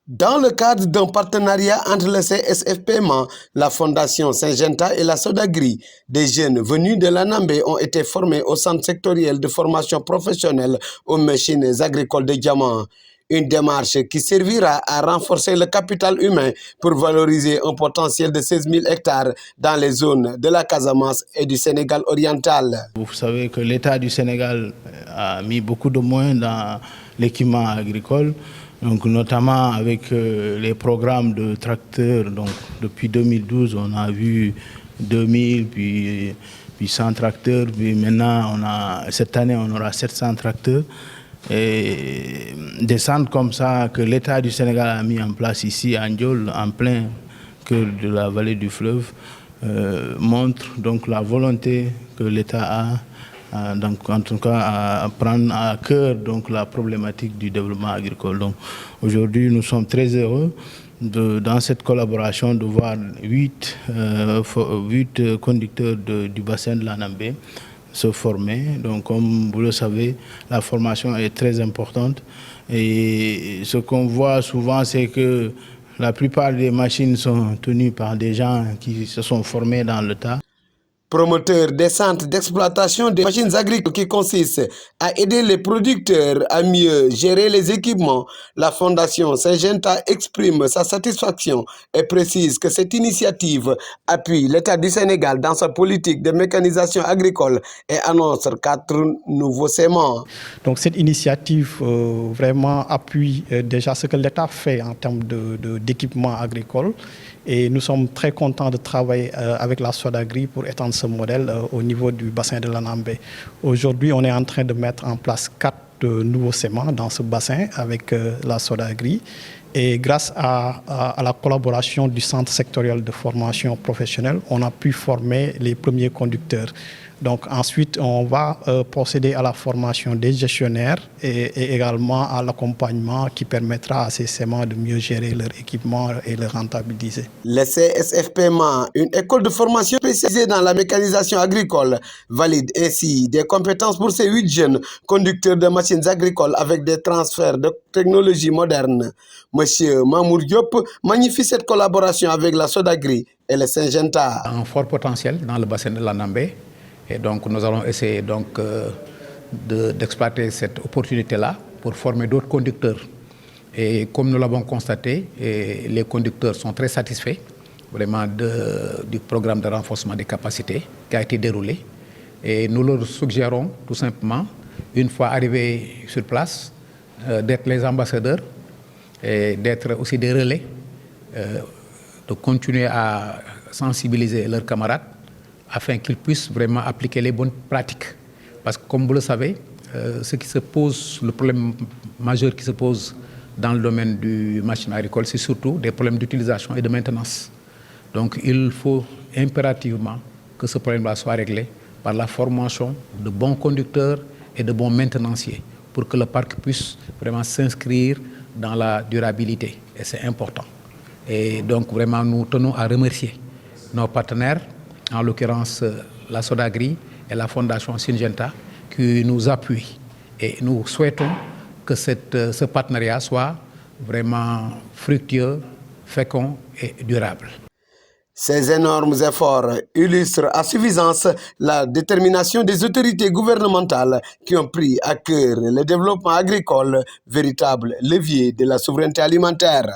Dans le cadre d'un partenariat entre le CSF Paiement, la Fondation Syngenta et la Sodagri, des jeunes venus de l'Anambé ont été formés au centre sectoriel de formation professionnelle aux machines agricoles de Diamant. Une démarche qui servira à renforcer le capital humain pour valoriser un potentiel de 16 000 hectares dans les zones de la Casamance et du Sénégal oriental. Vous savez que l'État du Sénégal a mis beaucoup de moyens dans l'équipement agricole, donc notamment avec les programmes de tracteurs. Donc, depuis 2012, on a vu 2000, puis 100 tracteurs, puis maintenant, cette année, on aura 700 tracteurs. Et des centres comme ça que l'État du Sénégal a mis en place ici à Ndiol, en plein cœur de la vallée du fleuve, montre donc la volonté que l'État a, donc en tout cas à prendre à cœur donc la problématique du développement agricole. Donc aujourd'hui, nous sommes très heureux dans cette collaboration de voir 8 conducteurs du bassin de l'Anambé se former. Donc comme vous le savez, la formation est très importante et ce qu'on voit souvent, c'est que la plupart des machines sont tenues par des gens qui se sont formés dans le tas. Promoteur des centres d'exploitation des machines agricoles qui consiste à aider les producteurs à mieux gérer les équipements, la Fondation Syngenta exprime sa satisfaction et précise que cette initiative appuie l'État du Sénégal dans sa politique de mécanisation agricole et annonce 4 nouveaux séments. Donc cette initiative vraiment appuie déjà ce que l'État fait en termes d'équipement agricole. Et nous sommes très contents de travailler avec la Sodagri pour étendre ce modèle au niveau du bassin de l'Anambé. Aujourd'hui, on est en train de mettre en place 4 nouveaux séments dans ce bassin avec la Sodagri. Et grâce à la collaboration du Centre sectoriel de formation professionnelle, on a pu former les premiers conducteurs. Donc ensuite, on va procéder à la formation des gestionnaires et également à l'accompagnement qui permettra à ces séments de mieux gérer leur équipement et le rentabiliser. Le CSF Paiement, une école de formation spécialisée dans la mécanisation agricole, valide ainsi des compétences pour ces 8 jeunes conducteurs de machines agricoles avec des transferts de technologies modernes. Monsieur Mamour Diop magnifie cette collaboration avec la Sodagri et le Syngenta. Un fort potentiel dans le bassin de l'Anambé. Et donc nous allons essayer donc d'exploiter cette opportunité-là pour former d'autres conducteurs. Et comme nous l'avons constaté, les conducteurs sont très satisfaits vraiment du programme de renforcement des capacités qui a été déroulé. Et nous leur suggérons tout simplement, une fois arrivés sur place, d'être les ambassadeurs et d'être aussi des relais, de continuer à sensibiliser leurs camarades afin qu'ils puissent vraiment appliquer les bonnes pratiques. Parce que comme vous le savez, le problème majeur qui se pose dans le domaine du machine agricole, c'est surtout des problèmes d'utilisation et de maintenance. Donc il faut impérativement que ce problème-là soit réglé par la formation de bons conducteurs et de bons maintenanciers pour que le parc puisse vraiment s'inscrire dans la durabilité. Et c'est important. Et donc vraiment nous tenons à remercier nos partenaires, en l'occurrence la Sodagri et la Fondation Syngenta, qui nous appuient. Et nous souhaitons que ce partenariat soit vraiment fructueux, fécond et durable. Ces énormes efforts illustrent à suffisance la détermination des autorités gouvernementales qui ont pris à cœur le développement agricole, véritable levier de la souveraineté alimentaire.